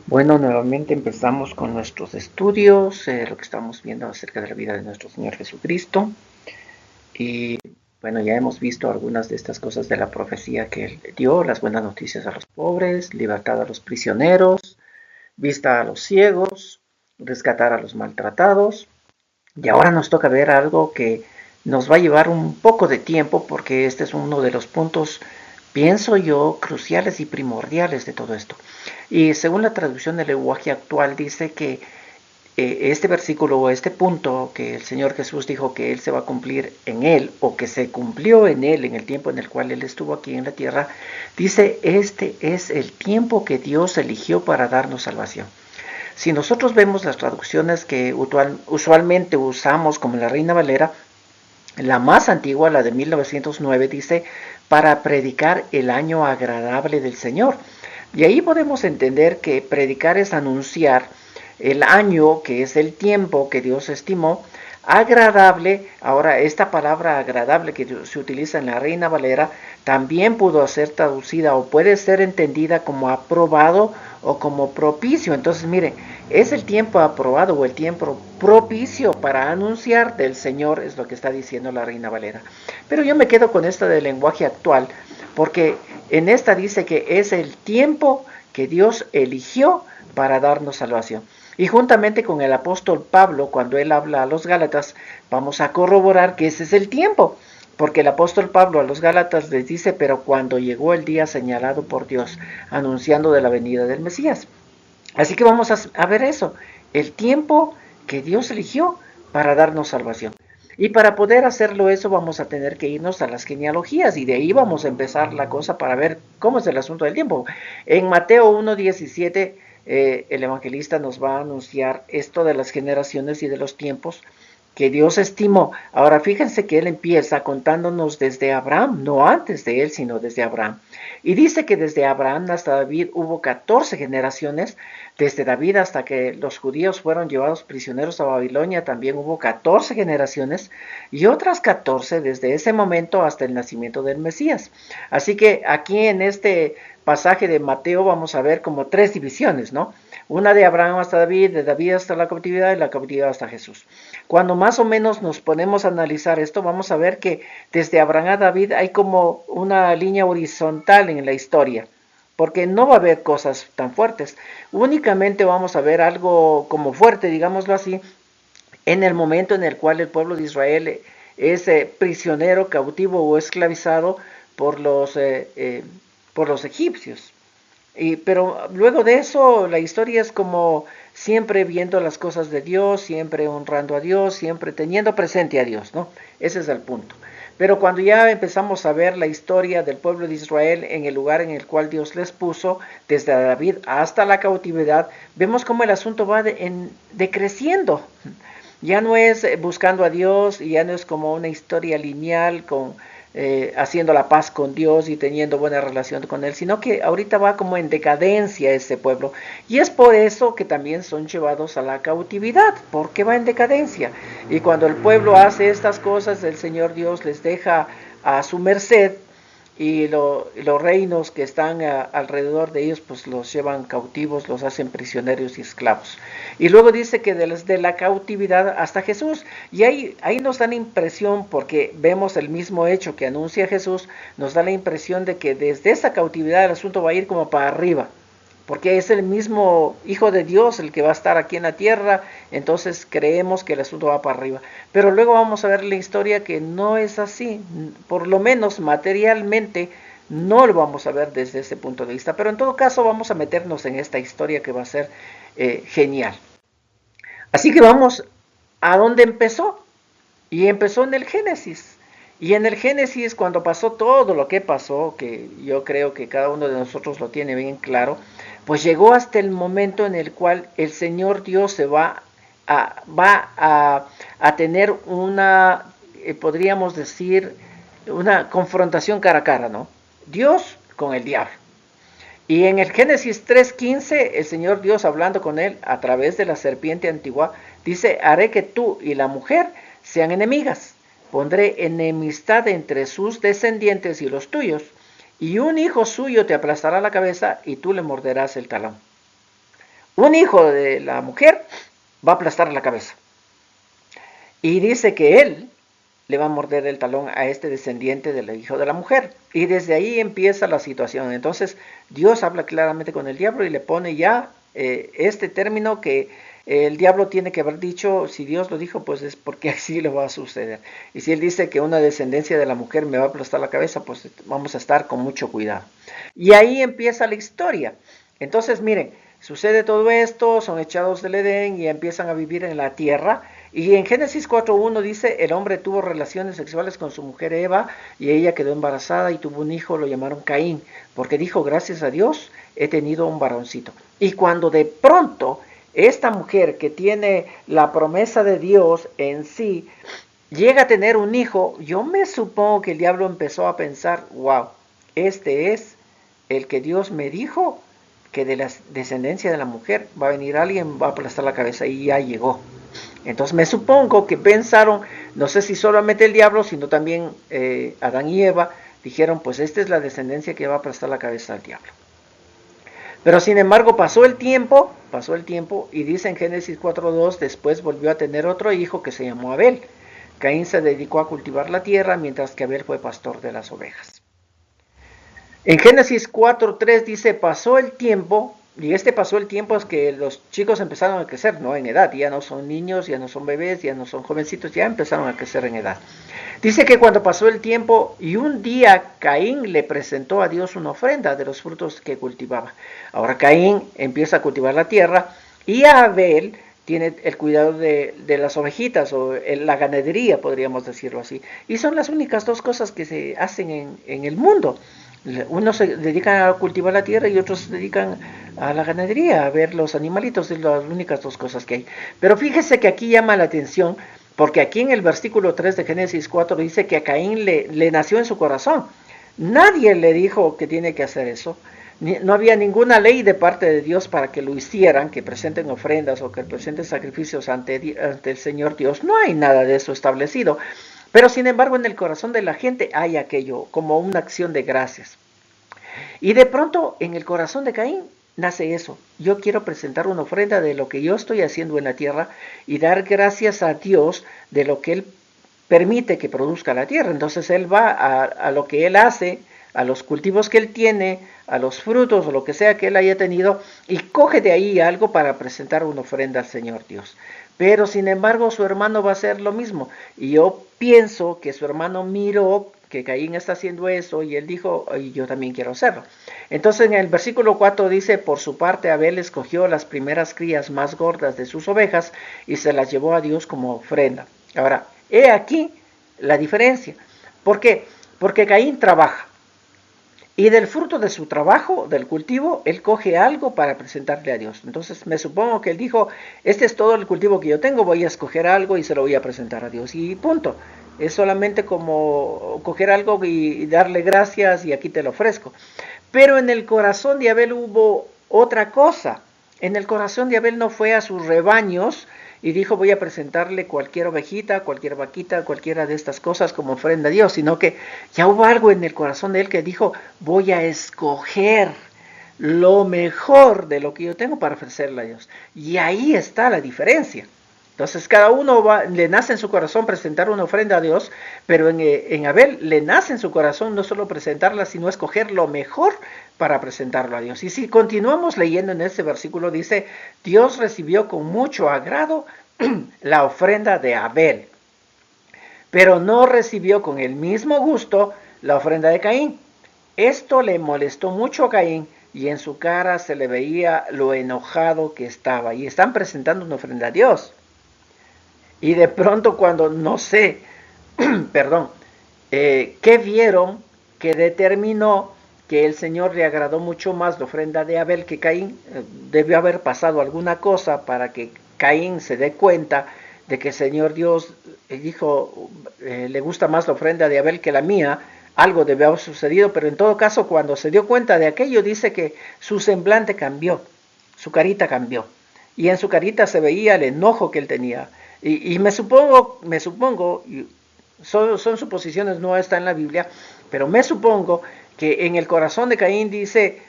Bueno, nuevamente empezamos con nuestros estudios, lo que estamos viendo acerca de la vida de nuestro Señor Jesucristo. Y bueno, ya hemos visto algunas de estas cosas de la profecía que Él dio, las buenas noticias a los pobres, libertad a los prisioneros, vista a los ciegos, rescatar a los maltratados. Y ahora nos toca ver algo que nos va a llevar un poco de tiempo porque este es uno de los puntos, pienso yo, cruciales y primordiales de todo esto. Y según la traducción del lenguaje actual dice que este versículo o este punto que el Señor Jesús dijo que Él se va a cumplir en Él o que se cumplió en Él en el tiempo en el cual Él estuvo aquí en la tierra, dice este es el tiempo que Dios eligió para darnos salvación. Si nosotros vemos las traducciones que usualmente usamos como la Reina Valera, la más antigua, la de 1909, dice para predicar el año agradable del Señor. Y ahí podemos entender que predicar es anunciar el año, que es el tiempo que Dios estimó, agradable. Ahora, esta palabra agradable que se utiliza en la Reina Valera también pudo ser traducida o puede ser entendida como aprobado o como propicio. Entonces, mire, es el tiempo aprobado o el tiempo propicio para anunciar del Señor, es lo que está diciendo la Reina Valera. Pero yo me quedo con esta del lenguaje actual, porque en esta dice que es el tiempo que Dios eligió para darnos salvación. Y juntamente con el apóstol Pablo, cuando él habla a los Gálatas, vamos a corroborar que ese es el tiempo. Porque el apóstol Pablo a los Gálatas les dice, pero cuando llegó el día señalado por Dios, anunciando de la venida del Mesías. Así que vamos a ver eso, el tiempo que Dios eligió para darnos salvación. Y para poder hacerlo eso vamos a tener que irnos a las genealogías y de ahí vamos a empezar la cosa para ver cómo es el asunto del tiempo. En Mateo 1:17 el evangelista nos va a anunciar esto de las generaciones y de los tiempos que Dios estimó. Ahora fíjense que él empieza contándonos desde Abraham, no antes de él, sino desde Abraham. Y dice que desde Abraham hasta David hubo 14 generaciones, desde David hasta que los judíos fueron llevados prisioneros a Babilonia también hubo 14 generaciones y otras 14 desde ese momento hasta el nacimiento del Mesías. Así que aquí en este pasaje de Mateo vamos a ver como tres divisiones, ¿no? Una de Abraham hasta David, de David hasta la cautividad y la cautividad hasta Jesús. Cuando más o menos nos ponemos a analizar esto, vamos a ver que desde Abraham a David hay como una línea horizontal en la historia, porque no va a haber cosas tan fuertes. Únicamente vamos a ver algo como fuerte, digámoslo así, en el momento en el cual el pueblo de Israel es prisionero, cautivo o esclavizado por por los egipcios. Pero luego de eso, la historia es como siempre viendo las cosas de Dios, siempre honrando a Dios, siempre teniendo presente a Dios, ¿no? Ese es el punto. Pero cuando ya empezamos a ver la historia del pueblo de Israel en el lugar en el cual Dios les puso, desde David hasta la cautividad, vemos cómo el asunto va decreciendo. Ya no es buscando a Dios, y ya no es como una historia lineal con haciendo la paz con Dios y teniendo buena relación con Él, sino que ahorita va como en decadencia ese pueblo. Y es por eso que también son llevados a la cautividad, porque va en decadencia. Y cuando el pueblo hace estas cosas, el Señor Dios les deja a su merced y los reinos que están alrededor de ellos pues los llevan cautivos, los hacen prisioneros y esclavos. Y luego dice que desde la cautividad hasta Jesús. Y ahí nos da la impresión, porque vemos el mismo hecho que anuncia Jesús, nos da la impresión de que desde esa cautividad el asunto va a ir como para arriba, porque es el mismo Hijo de Dios el que va a estar aquí en la tierra, entonces creemos que el asunto va para arriba. Pero luego vamos a ver la historia que no es así, por lo menos materialmente no lo vamos a ver desde ese punto de vista, pero en todo caso vamos a meternos en esta historia que va a ser genial. Así que vamos a donde empezó, y empezó en el Génesis. Y en el Génesis, cuando pasó todo lo que pasó, que yo creo que cada uno de nosotros lo tiene bien claro, pues llegó hasta el momento en el cual el Señor Dios se va a tener una, podríamos decir, una confrontación cara a cara, ¿no? Dios con el diablo. Y en el Génesis 3:15, el Señor Dios hablando con él a través de la serpiente antigua, dice, haré que tú y la mujer sean enemigas. Pondré enemistad entre sus descendientes y los tuyos, y un hijo suyo te aplastará la cabeza y tú le morderás el talón. un hijo de la mujer va a aplastar la cabeza. Y dice que él le va a morder el talón a este descendiente del hijo de la mujer. Y desde ahí empieza la situación. Entonces Dios habla claramente con el diablo y le pone ya este término que el diablo tiene que haber dicho, si Dios lo dijo, pues es porque así le va a suceder. Y si él dice que una descendencia de la mujer me va a aplastar la cabeza, pues vamos a estar con mucho cuidado. Y ahí empieza la historia. Entonces, miren, sucede todo esto, son echados del Edén y empiezan a vivir en la tierra. Y en Génesis 4.1 dice, el hombre tuvo relaciones sexuales con su mujer Eva y ella quedó embarazada y tuvo un hijo, lo llamaron Caín, porque dijo, gracias a Dios he tenido un varoncito. Y cuando de pronto esta mujer que tiene la promesa de Dios en sí, llega a tener un hijo, yo me supongo que el diablo empezó a pensar, wow, este es el que Dios me dijo que de la descendencia de la mujer va a venir alguien, va a aplastar la cabeza y ya llegó. Entonces me supongo que pensaron, no sé si solamente el diablo, sino también Adán y Eva, dijeron, pues esta es la descendencia que va a aplastar la cabeza al diablo. Pero sin embargo pasó el tiempo y dice en Génesis 4.2, después volvió a tener otro hijo que se llamó Abel. Caín se dedicó a cultivar la tierra, mientras que Abel fue pastor de las ovejas. En Génesis 4.3 dice, pasó el tiempo, y pasó el tiempo es que los chicos empezaron a crecer, ¿no? En edad, ya no son niños, ya no son bebés, ya no son jovencitos, ya empezaron a crecer en edad. Dice que cuando pasó el tiempo y un día Caín le presentó a Dios una ofrenda de los frutos que cultivaba. Ahora Caín empieza a cultivar la tierra y Abel tiene el cuidado de las ovejitas o la ganadería, podríamos decirlo así. Y son las únicas dos cosas que se hacen en el mundo. Unos se dedican a cultivar la tierra y otros se dedican a la ganadería, a ver los animalitos, es las únicas dos cosas que hay. Pero fíjese que aquí llama la atención, porque aquí en el versículo 3 de Génesis 4 dice que a Caín le nació en su corazón. Nadie le dijo que tiene que hacer eso. No había ninguna ley de parte de Dios para que lo hicieran, que presenten ofrendas o que presenten sacrificios ante el Señor Dios. No hay nada de eso establecido. Pero sin embargo en el corazón de la gente hay aquello como una acción de gracias. Y de pronto en el corazón de Caín nace eso. Yo quiero presentar una ofrenda de lo que yo estoy haciendo en la tierra y dar gracias a Dios de lo que Él permite que produzca la tierra. Entonces Él va a lo que Él hace, a los cultivos que Él tiene, a los frutos o lo que sea que Él haya tenido y coge de ahí algo para presentar una ofrenda al Señor Dios. Pero sin embargo su hermano va a hacer lo mismo. Y yo pienso que su hermano miró que Caín está haciendo eso y él dijo, y yo también quiero hacerlo. Entonces en el versículo 4 dice, por su parte Abel escogió las primeras crías más gordas de sus ovejas y se las llevó a Dios como ofrenda. Ahora, he aquí la diferencia. ¿Por qué? Porque Caín trabaja. Y del fruto de su trabajo, del cultivo, él coge algo para presentarle a Dios. Entonces me supongo que él dijo, este es todo el cultivo que yo tengo, voy a escoger algo y se lo voy a presentar a Dios. Y punto. Es solamente como coger algo y darle gracias y aquí te lo ofrezco. Pero en el corazón de Abel hubo otra cosa. En el corazón de Abel no fue a sus rebaños y dijo voy a presentarle cualquier ovejita, cualquier vaquita, cualquiera de estas cosas como ofrenda a Dios, sino que ya hubo algo en el corazón de él que dijo voy a escoger lo mejor de lo que yo tengo para ofrecerle a Dios. Y ahí está la diferencia. Entonces cada uno le nace en su corazón presentar una ofrenda a Dios, pero en Abel le nace en su corazón no solo presentarla, sino escoger lo mejor para presentarlo a Dios. Y si continuamos leyendo en este versículo, dice, Dios recibió con mucho agrado la ofrenda de Abel, pero no recibió con el mismo gusto la ofrenda de Caín. Esto le molestó mucho a Caín y en su cara se le veía lo enojado que estaba. Y están presentando una ofrenda a Dios. Y de pronto cuando, no sé, perdón, ¿qué vieron que determinó que el Señor le agradó mucho más la ofrenda de Abel que Caín? Debió haber pasado alguna cosa para que Caín se dé cuenta de que el Señor Dios dijo, le gusta más la ofrenda de Abel que la mía. Algo debió haber sucedido, pero en todo caso cuando se dio cuenta de aquello dice que su semblante cambió, su carita cambió. Y en su carita se veía el enojo que él tenía. Y me supongo, son suposiciones, no está en la Biblia, pero me supongo que en el corazón de Caín dice,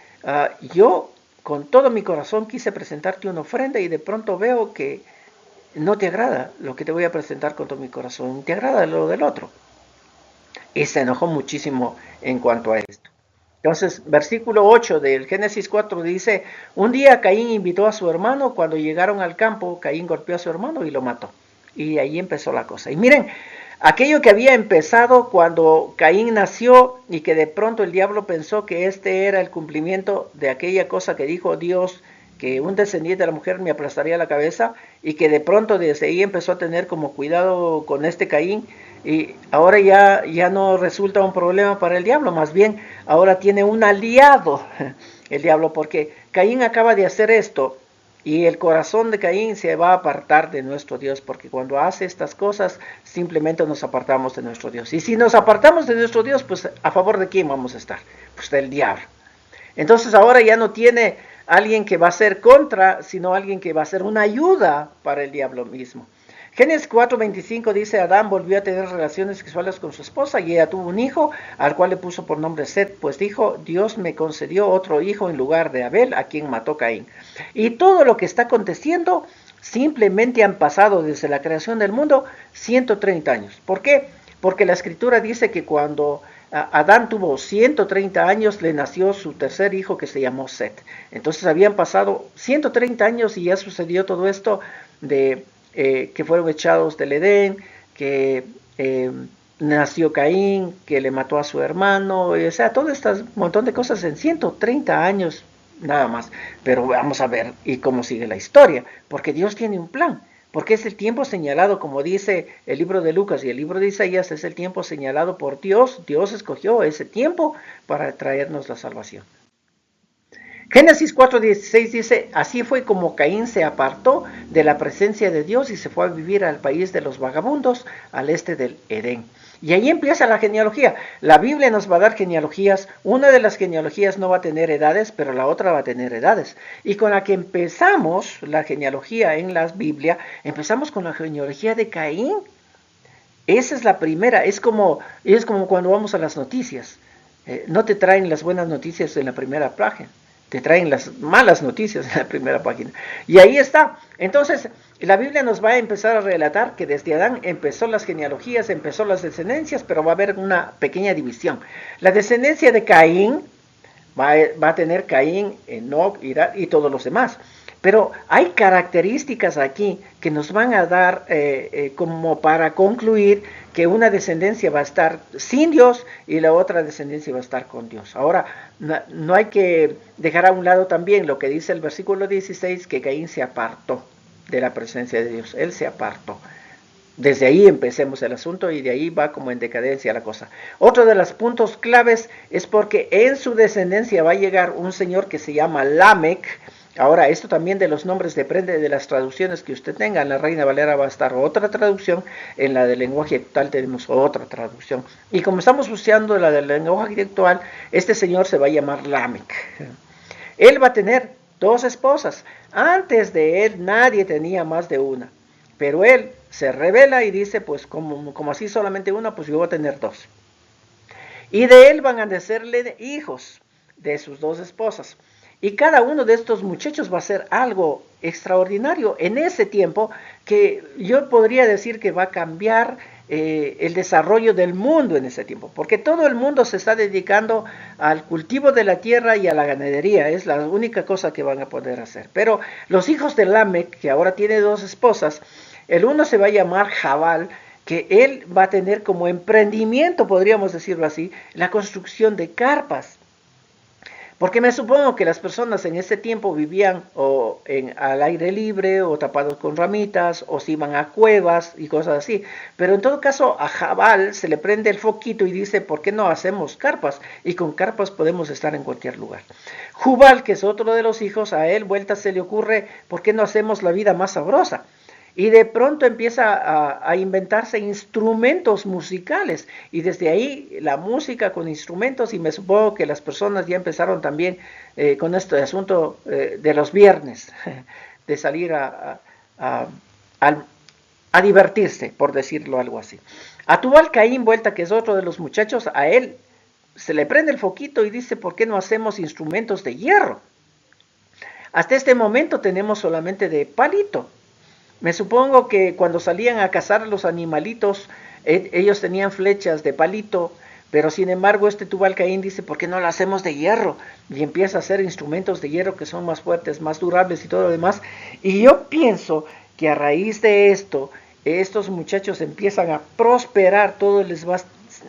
yo con todo mi corazón quise presentarte una ofrenda y de pronto veo que no te agrada lo que te voy a presentar con todo mi corazón, te agrada lo del otro. Y se enojó muchísimo en cuanto a esto. Entonces, versículo 8 del Génesis 4 dice, un día Caín invitó a su hermano, cuando llegaron al campo, Caín golpeó a su hermano y lo mató. Y ahí empezó la cosa. Y miren, aquello que había empezado cuando Caín nació y que de pronto el diablo pensó que este era el cumplimiento de aquella cosa que dijo Dios, que un descendiente de la mujer me aplastaría la cabeza, y que de pronto desde ahí empezó a tener como cuidado con este Caín, y ahora ya no resulta un problema para el diablo, más bien ahora tiene un aliado el diablo, porque Caín acaba de hacer esto y el corazón de Caín se va a apartar de nuestro Dios, porque cuando hace estas cosas simplemente nos apartamos de nuestro Dios. Y si nos apartamos de nuestro Dios, pues ¿a favor de quién vamos a estar? Pues del diablo. Entonces ahora ya no tiene alguien que va a ser contra, sino alguien que va a ser una ayuda para el diablo mismo. Génesis 4:25 dice, Adán volvió a tener relaciones sexuales con su esposa y ella tuvo un hijo, al cual le puso por nombre Set, pues dijo, Dios me concedió otro hijo en lugar de Abel, a quien mató Caín. Y todo lo que está aconteciendo, simplemente han pasado desde la creación del mundo 130 años. ¿Por qué? Porque la escritura dice que cuando Adán tuvo 130 años, le nació su tercer hijo que se llamó Set. Entonces habían pasado 130 años y ya sucedió todo esto de que fueron echados del Edén, que nació Caín, que le mató a su hermano, o sea, todo este montón de cosas en 130 años nada más. Pero vamos a ver y cómo sigue la historia, porque Dios tiene un plan. Porque es el tiempo señalado, como dice el libro de Lucas y el libro de Isaías, es el tiempo señalado por Dios. Dios escogió ese tiempo para traernos la salvación. Génesis 4:16 dice, así fue como Caín se apartó de la presencia de Dios y se fue a vivir al país de los vagabundos, al este del Edén. Y ahí empieza la genealogía. La Biblia nos va a dar genealogías. Una de las genealogías no va a tener edades, pero la otra va a tener edades. Y con la que empezamos la genealogía en la Biblia, empezamos con la genealogía de Caín. Esa es la primera. Es como cuando vamos a las noticias. No te traen las buenas noticias en la primera página. Te traen las malas noticias en la primera página. Y ahí está. Entonces, la Biblia nos va a empezar a relatar que desde Adán empezó las genealogías, empezó las descendencias, pero va a haber una pequeña división. La descendencia de Caín va a tener Caín, Enoc, Irad y todos los demás. Pero hay características aquí que nos van a dar como para concluir que una descendencia va a estar sin Dios y la otra descendencia va a estar con Dios. Ahora, no hay que dejar a un lado también lo que dice el versículo 16, que Caín se apartó de la presencia de Dios. Él se apartó. Desde ahí empecemos el asunto y de ahí va como en decadencia la cosa. Otro de los puntos claves es porque en su descendencia va a llegar un señor que se llama Lamec. Ahora, esto también de los nombres depende de las traducciones que usted tenga. En la Reina Valera va a estar otra traducción, en la del lenguaje actual tenemos otra traducción. Y como estamos usando la del lenguaje actual, este señor se va a llamar Lamec. Él va a tener dos esposas. Antes de él nadie tenía más de una. Pero él se revela y dice, pues como así solamente una, pues yo voy a tener dos. Y de él van a nacerle hijos de sus dos esposas. Y cada uno de estos muchachos va a ser algo extraordinario en ese tiempo, que yo podría decir que va a cambiar el desarrollo del mundo en ese tiempo, porque todo el mundo se está dedicando al cultivo de la tierra y a la ganadería, es la única cosa que van a poder hacer. Pero los hijos de Lamec, que ahora tiene dos esposas, el uno se va a llamar Jabal, que él va a tener como emprendimiento, podríamos decirlo así, la construcción de carpas. Porque me supongo que las personas en ese tiempo vivían al aire libre o tapados con ramitas o se iban a cuevas y cosas así. Pero en todo caso a Jabal se le prende el foquito y dice, ¿por qué no hacemos carpas? Y con carpas podemos estar en cualquier lugar. Jubal, que es otro de los hijos, a él vuelta se le ocurre, ¿por qué no hacemos la vida más sabrosa? Y de pronto empieza a inventarse instrumentos musicales. Y desde ahí la música con instrumentos, y me supongo que las personas ya empezaron también con este asunto de los viernes, de salir a divertirse, por decirlo algo así. A Tubal Caín vuelta, que es otro de los muchachos, a él se le prende el foquito y dice, ¿por qué no hacemos instrumentos de hierro? Hasta este momento tenemos solamente de palito. Me supongo que cuando salían a cazar los animalitos, ellos tenían flechas de palito, pero sin embargo este Tubal Caín dice, ¿por qué no lo hacemos de hierro? Y empieza a hacer instrumentos de hierro que son más fuertes, más durables y todo lo demás. Y yo pienso que a raíz de esto, estos muchachos empiezan a prosperar, todo les va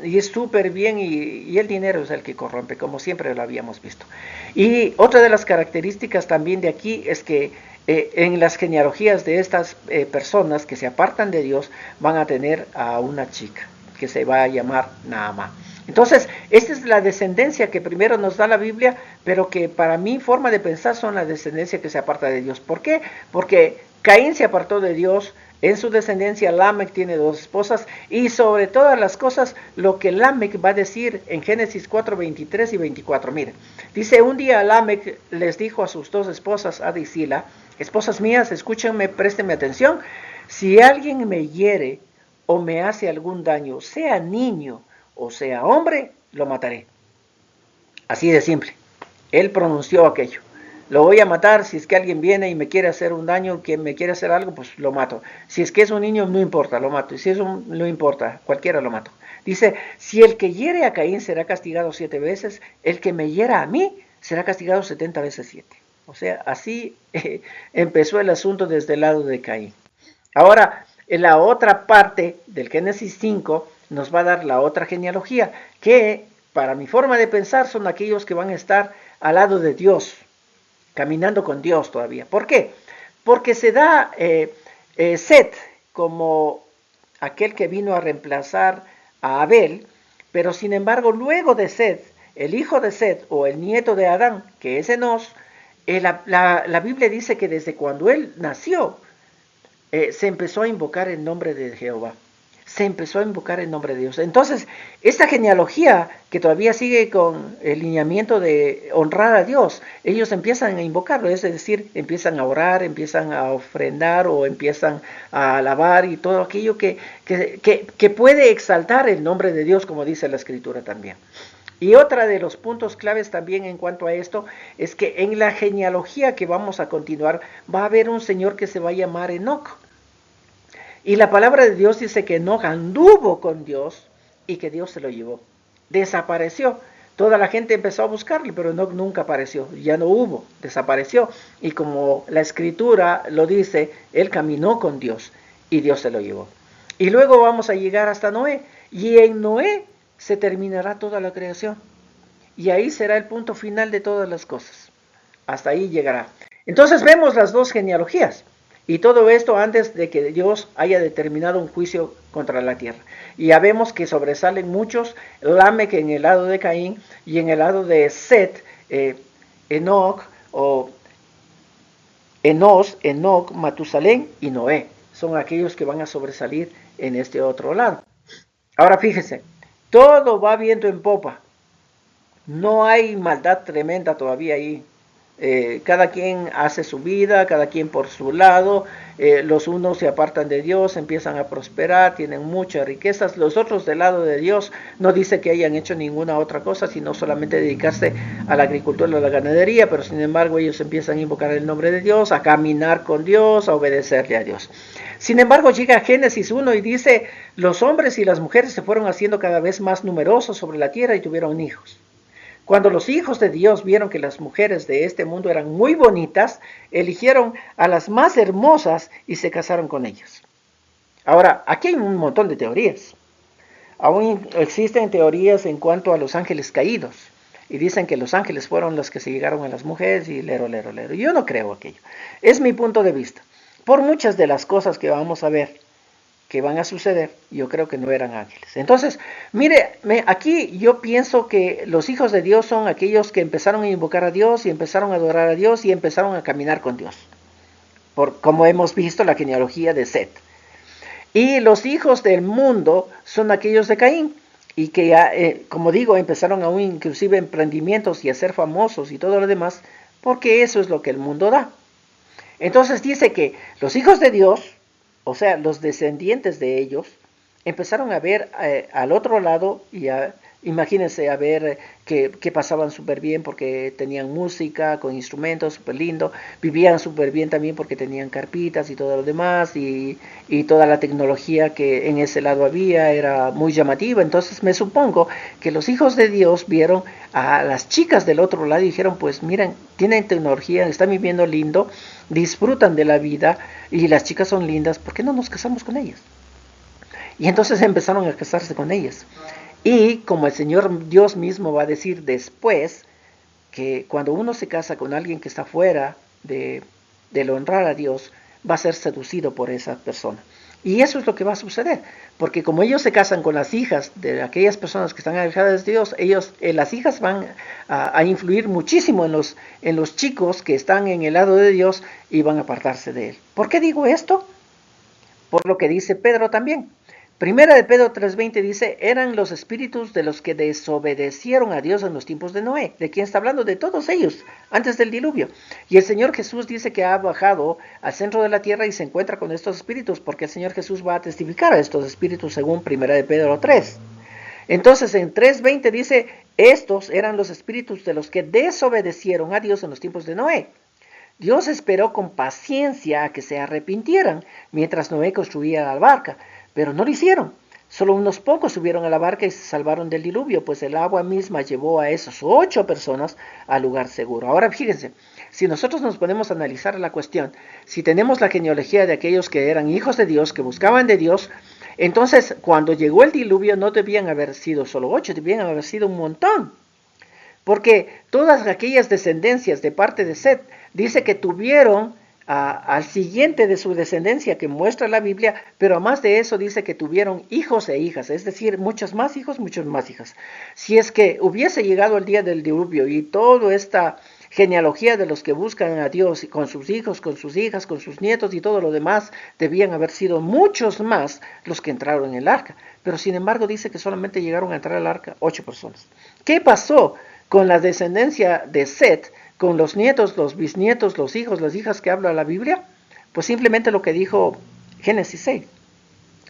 y es súper bien y el dinero es el que corrompe, como siempre lo habíamos visto. Y otra de las características también de aquí es que en las genealogías de estas personas que se apartan de Dios van a tener a una chica que se va a llamar Naamá. Entonces, esta es la descendencia que primero nos da la Biblia, pero que para mi forma de pensar son la descendencia que se aparta de Dios. ¿Por qué? Porque Caín se apartó de Dios, en su descendencia Lamec tiene 2 esposas, y sobre todas las cosas, lo que Lamec va a decir en Génesis 4, 23 y 24. Miren, dice, un día Lamec les dijo a sus 2 esposas, Ada y Sila, esposas mías, escúchenme, préstenme atención, si alguien me hiere o me hace algún daño, sea niño o sea hombre, lo mataré. Así de simple. Él pronunció aquello. Lo voy a matar, si es que alguien viene y me quiere hacer un daño, que me quiere hacer algo, pues lo mato. Si es que es un niño, no importa, lo mato. Y si es no importa, cualquiera lo mato. Dice, si el que hiere a Caín será castigado 7 veces, el que me hiera a mí será castigado 70 veces 7. O sea, así empezó el asunto desde el lado de Caín. Ahora, en la otra parte del Génesis 5 nos va a dar la otra genealogía, que para mi forma de pensar son aquellos que van a estar al lado de Dios, caminando con Dios todavía. ¿Por qué? Porque se da Set como aquel que vino a reemplazar a Abel, pero sin embargo luego de Set, el hijo de Set o el nieto de Adán, que es Enos, la Biblia dice que desde cuando él nació, se empezó a invocar el nombre de Jehová. Se empezó a invocar el nombre de Dios. Entonces, esta genealogía que todavía sigue con el lineamiento de honrar a Dios, ellos empiezan a invocarlo, es decir, empiezan a orar, empiezan a ofrendar o empiezan a alabar y todo aquello que puede exaltar el nombre de Dios, como dice la Escritura también. Y otra de los puntos claves también en cuanto a esto es que en la genealogía que vamos a continuar va a haber un señor que se va a llamar Enoc. Y la palabra de Dios dice que Enoc anduvo con Dios y que Dios se lo llevó. Desapareció. Toda la gente empezó a buscarle, pero Enoc nunca apareció. Ya no hubo, desapareció. Y como la Escritura lo dice, él caminó con Dios y Dios se lo llevó. Y luego vamos a llegar hasta Noé. Y en Noé se terminará toda la creación. Y ahí será el punto final de todas las cosas. Hasta ahí llegará. Entonces vemos las 2 genealogías. Y todo esto antes de que Dios haya determinado un juicio contra la tierra. Y ya vemos que sobresalen muchos, Lamec en el lado de Caín y en el lado de Set, Enoc o Enos, Enoc, Matusalén y Noé. Son aquellos que van a sobresalir en este otro lado. Ahora fíjense, todo va viento en popa. No hay maldad tremenda todavía ahí. Cada quien hace su vida, cada quien por su lado, los unos se apartan de Dios, empiezan a prosperar, tienen muchas riquezas, los otros del lado de Dios no dice que hayan hecho ninguna otra cosa, sino solamente dedicarse a la agricultura o a la ganadería, pero sin embargo ellos empiezan a invocar el nombre de Dios, a caminar con Dios, a obedecerle a Dios. Sin embargo llega Génesis 1 y dice, los hombres y las mujeres se fueron haciendo cada vez más numerosos sobre la tierra y tuvieron hijos. Cuando los hijos de Dios vieron que las mujeres de este mundo eran muy bonitas, eligieron a las más hermosas y se casaron con ellas. Ahora, aquí hay un montón de teorías. Aún existen teorías en cuanto a los ángeles caídos. Y dicen que los ángeles fueron los que se llegaron a las mujeres y lero. Yo no creo aquello. Es mi punto de vista. Por muchas de las cosas que vamos a ver que van a suceder, yo creo que no eran ángeles. Entonces, mire, aquí yo pienso que los hijos de Dios son aquellos que empezaron a invocar a Dios y empezaron a adorar a Dios y empezaron a caminar con Dios. Como hemos visto la genealogía de Set. Y los hijos del mundo son aquellos de Caín y que ya, como digo, empezaron aún inclusive emprendimientos y a ser famosos y todo lo demás, porque eso es lo que el mundo da. Entonces dice que los hijos de Dios, o sea, los descendientes de ellos, empezaron a ver al otro lado y Imagínense a ver que pasaban súper bien porque tenían música con instrumentos súper lindo, vivían súper bien también porque tenían carpitas y todo lo demás y toda la tecnología que en ese lado había era muy llamativa. Entonces me supongo que los hijos de Dios vieron a las chicas del otro lado y dijeron, pues miren, tienen tecnología, están viviendo lindo, disfrutan de la vida y las chicas son lindas, ¿por qué no nos casamos con ellas? Y entonces empezaron a casarse con ellas. Y como el Señor Dios mismo va a decir después, que cuando uno se casa con alguien que está fuera del honrar a Dios, va a ser seducido por esa persona. Y eso es lo que va a suceder, porque como ellos se casan con las hijas de aquellas personas que están alejadas de Dios, las hijas van a influir muchísimo en los chicos que están en el lado de Dios y van a apartarse de Él. ¿Por qué digo esto? Por lo que dice Pedro también. Primera de Pedro 3:20 dice, eran los espíritus de los que desobedecieron a Dios en los tiempos de Noé. ¿De quién está hablando? De todos ellos, antes del diluvio. Y el Señor Jesús dice que ha bajado al centro de la tierra y se encuentra con estos espíritus, porque el Señor Jesús va a testificar a estos espíritus según Primera de Pedro 3. Entonces en 3:20 dice, estos eran los espíritus de los que desobedecieron a Dios en los tiempos de Noé. Dios esperó con paciencia a que se arrepintieran mientras Noé construía la barca, pero no lo hicieron. Solo unos pocos subieron a la barca y se salvaron del diluvio, pues el agua misma llevó a esas 8 personas al lugar seguro. Ahora fíjense, si nosotros nos ponemos a analizar la cuestión, si tenemos la genealogía de aquellos que eran hijos de Dios, que buscaban de Dios, entonces cuando llegó el diluvio no debían haber sido solo 8, debían haber sido un montón. Porque todas aquellas descendencias de parte de Set, dice que tuvieron al siguiente de su descendencia que muestra la Biblia, pero además de eso dice que tuvieron hijos e hijas, es decir, muchos más hijos, muchas más hijas. Si es que hubiese llegado el día del diluvio y toda esta genealogía de los que buscan a Dios con sus hijos, con sus hijas, con sus nietos y todo lo demás, debían haber sido muchos más los que entraron en el arca. Pero sin embargo dice que solamente llegaron a entrar al arca 8 personas. ¿Qué pasó con la descendencia de Set, con los nietos, los bisnietos, los hijos, las hijas que habla la Biblia? Pues simplemente lo que dijo Génesis 6.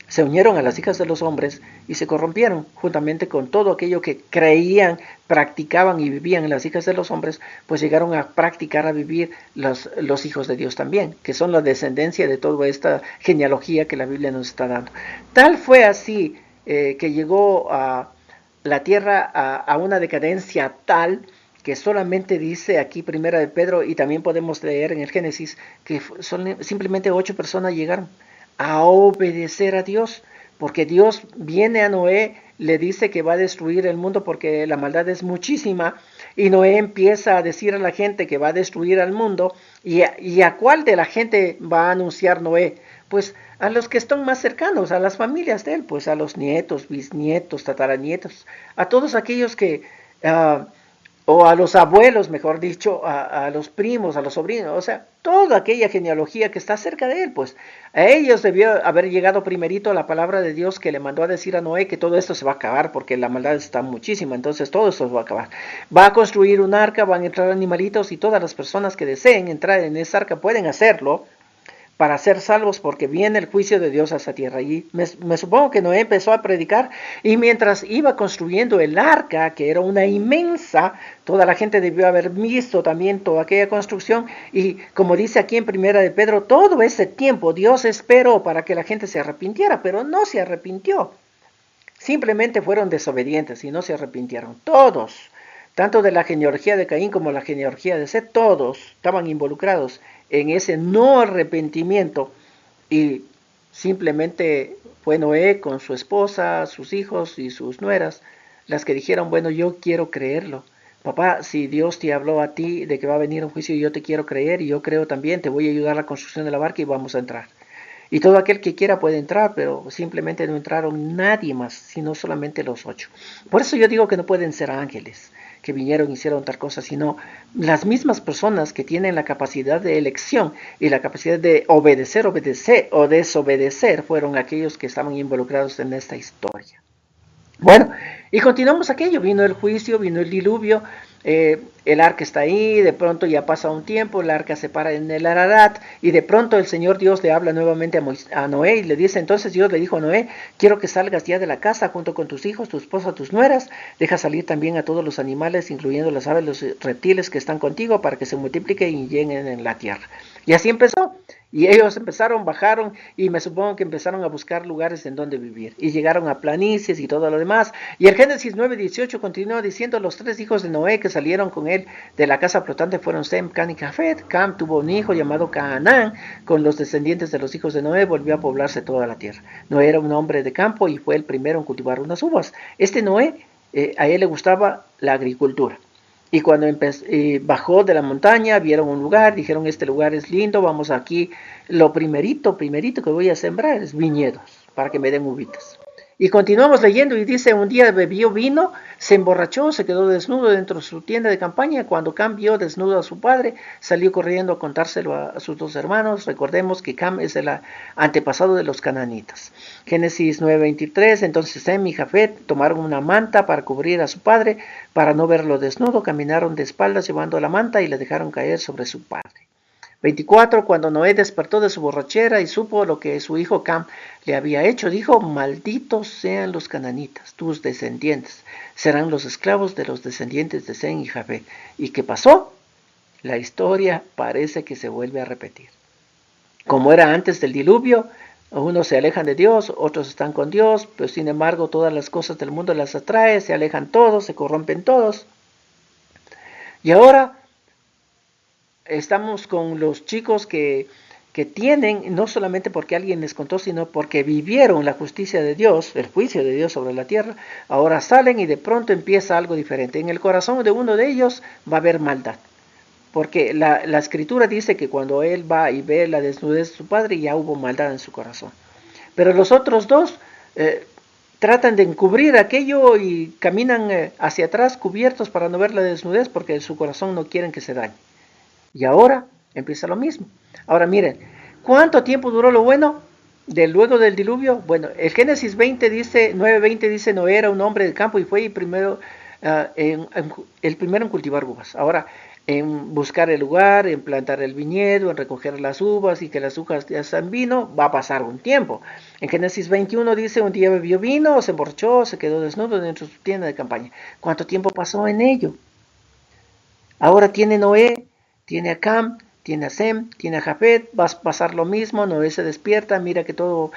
Se unieron a las hijas de los hombres y se corrompieron juntamente con todo aquello que creían, practicaban y vivían en las hijas de los hombres, pues llegaron a practicar, a vivir los hijos de Dios también, que son la descendencia de toda esta genealogía que la Biblia nos está dando. Tal fue así que llegó a la tierra a una decadencia tal que solamente dice aquí Primera de Pedro y también podemos leer en el Génesis que simplemente 8 personas llegaron a obedecer a Dios, porque Dios viene a Noé, le dice que va a destruir el mundo porque la maldad es muchísima, y Noé empieza a decir a la gente que va a destruir al mundo, y a cuál de la gente va a anunciar Noé, pues a los que están más cercanos, a las familias de él, pues a los nietos, bisnietos, tataranietos, a todos aquellos que o a los abuelos, mejor dicho, a los primos, a los sobrinos, o sea, toda aquella genealogía que está cerca de él, pues a ellos debió haber llegado primerito la palabra de Dios que le mandó a decir a Noé que todo esto se va a acabar porque la maldad está muchísima, entonces todo esto se va a acabar. Va a construir un arca, van a entrar animalitos y todas las personas que deseen entrar en esa arca pueden hacerlo para ser salvos porque viene el juicio de Dios a esa tierra. Y me supongo que Noé empezó a predicar y mientras iba construyendo el arca, que era una inmensa, toda la gente debió haber visto también toda aquella construcción y como dice aquí en Primera de Pedro, todo ese tiempo Dios esperó para que la gente se arrepintiera, pero no se arrepintió. Simplemente fueron desobedientes y no se arrepintieron. Todos, tanto de la genealogía de Caín como la genealogía de Set, todos estaban involucrados en ese no arrepentimiento y simplemente fue Noé con su esposa, sus hijos y sus nueras las que dijeron, bueno, yo quiero creerlo. Papá, si Dios te habló a ti de que va a venir un juicio, yo te quiero creer y yo creo también, te voy a ayudar a la construcción de la barca y vamos a entrar. Y todo aquel que quiera puede entrar, pero simplemente no entraron nadie más, sino solamente los 8. Por eso yo digo que no pueden ser ángeles que vinieron y hicieron tal cosa, sino las mismas personas que tienen la capacidad de elección y la capacidad de obedecer o desobedecer fueron aquellos que estaban involucrados en esta historia. Bueno, y continuamos aquello, vino el juicio, vino el diluvio, el arca está ahí, de pronto ya pasa un tiempo, el arca se para en el Ararat, y de pronto el Señor Dios le habla nuevamente a Noé, y le dice, entonces Dios le dijo a Noé, quiero que salgas ya de la casa junto con tus hijos, tu esposa, tus nueras, deja salir también a todos los animales, incluyendo las aves, los reptiles que están contigo, para que se multipliquen y lleguen en la tierra. Y así empezó. Y ellos empezaron, bajaron, y me supongo que empezaron a buscar lugares en donde vivir. Y llegaron a planicies y todo lo demás. Y el Génesis 9:18 continúa diciendo, los 3 hijos de Noé que salieron con él de la casa flotante fueron Sem, Cam y Jafet. Cam tuvo un hijo llamado Canaán. Con los descendientes de los hijos de Noé volvió a poblarse toda la tierra. Noé era un hombre de campo y fue el primero en cultivar unas uvas. Noé, a él le gustaba la agricultura. Y cuando bajó de la montaña, vieron un lugar, dijeron, este lugar es lindo, vamos aquí. Lo primerito que voy a sembrar es viñedos, para que me den uvitas. Y continuamos leyendo y dice, un día bebió vino, se emborrachó, se quedó desnudo dentro de su tienda de campaña. Cuando Cam vio desnudo a su padre, salió corriendo a contárselo a sus 2 hermanos. Recordemos que Cam es el antepasado de los cananitas. Génesis 9:23, entonces Sem y Jafet tomaron una manta para cubrir a su padre, para no verlo desnudo, caminaron de espaldas llevando la manta y le dejaron caer sobre su padre. 24. Cuando Noé despertó de su borrachera y supo lo que su hijo Cam le había hecho, dijo, malditos sean los cananitas, tus descendientes, serán los esclavos de los descendientes de Sem y Jafet. ¿Y qué pasó? La historia parece que se vuelve a repetir. Como era antes del diluvio, unos se alejan de Dios, otros están con Dios, pero sin embargo todas las cosas del mundo las atrae, se alejan todos, se corrompen todos. Y ahora estamos con los chicos que tienen, no solamente porque alguien les contó, sino porque vivieron la justicia de Dios, el juicio de Dios sobre la tierra, ahora salen y de pronto empieza algo diferente. En el corazón de uno de ellos va a haber maldad, porque la escritura dice que cuando él va y ve la desnudez de su padre, ya hubo maldad en su corazón. Pero los otros dos tratan de encubrir aquello y caminan hacia atrás cubiertos para no ver la desnudez, porque en su corazón no quieren que se dañe. Y ahora empieza lo mismo. Ahora miren, ¿cuánto tiempo duró lo bueno luego del diluvio? Bueno, el Génesis 9:20 dice, Noé era un hombre de campo y fue el primero en cultivar uvas. Ahora, en buscar el lugar, en plantar el viñedo, en recoger las uvas y que las uvas ya sean vino, va a pasar un tiempo. En Génesis 21 dice, un día bebió vino, se emborrachó, se quedó desnudo dentro de su tienda de campaña. ¿Cuánto tiempo pasó en ello? Ahora tiene Noé, tiene a Cam, tiene a Sem, tiene a Jafet, va a pasar lo mismo. Noé se despierta, mira que todo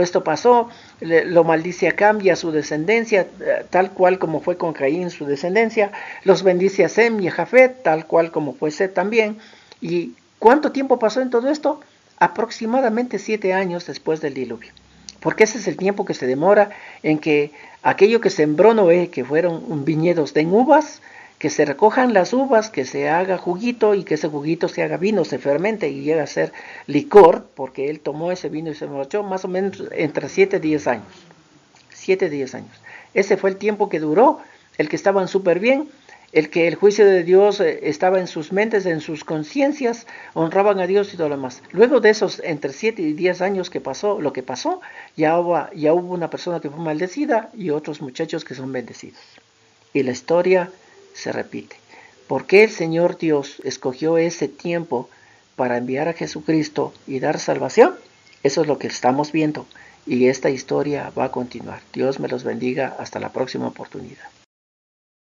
esto pasó, lo maldice a Cam y a su descendencia, tal cual como fue con Caín su descendencia, los bendice a Sem y a Jafet, tal cual como fue Set también. ¿Y cuánto tiempo pasó en todo esto? Aproximadamente 7 años después del diluvio, porque ese es el tiempo que se demora en que aquello que sembró Noé, que fueron viñedos de uvas, que se recojan las uvas, que se haga juguito y que ese juguito se haga vino, se fermente y llegue a ser licor, porque él tomó ese vino y se emborrachó más o menos entre 7 y 10 años. 7 y 10 años. Ese fue el tiempo que duró, el que estaban súper bien, el que el juicio de Dios estaba en sus mentes, en sus conciencias, honraban a Dios y todo lo demás. Luego de esos entre 7 y 10 años que pasó, lo que pasó, ya hubo una persona que fue maldecida y otros muchachos que son bendecidos. Y la historia se repite. ¿Por qué el Señor Dios escogió ese tiempo para enviar a Jesucristo y dar salvación? Eso es lo que estamos viendo y esta historia va a continuar. Dios me los bendiga. Hasta la próxima oportunidad.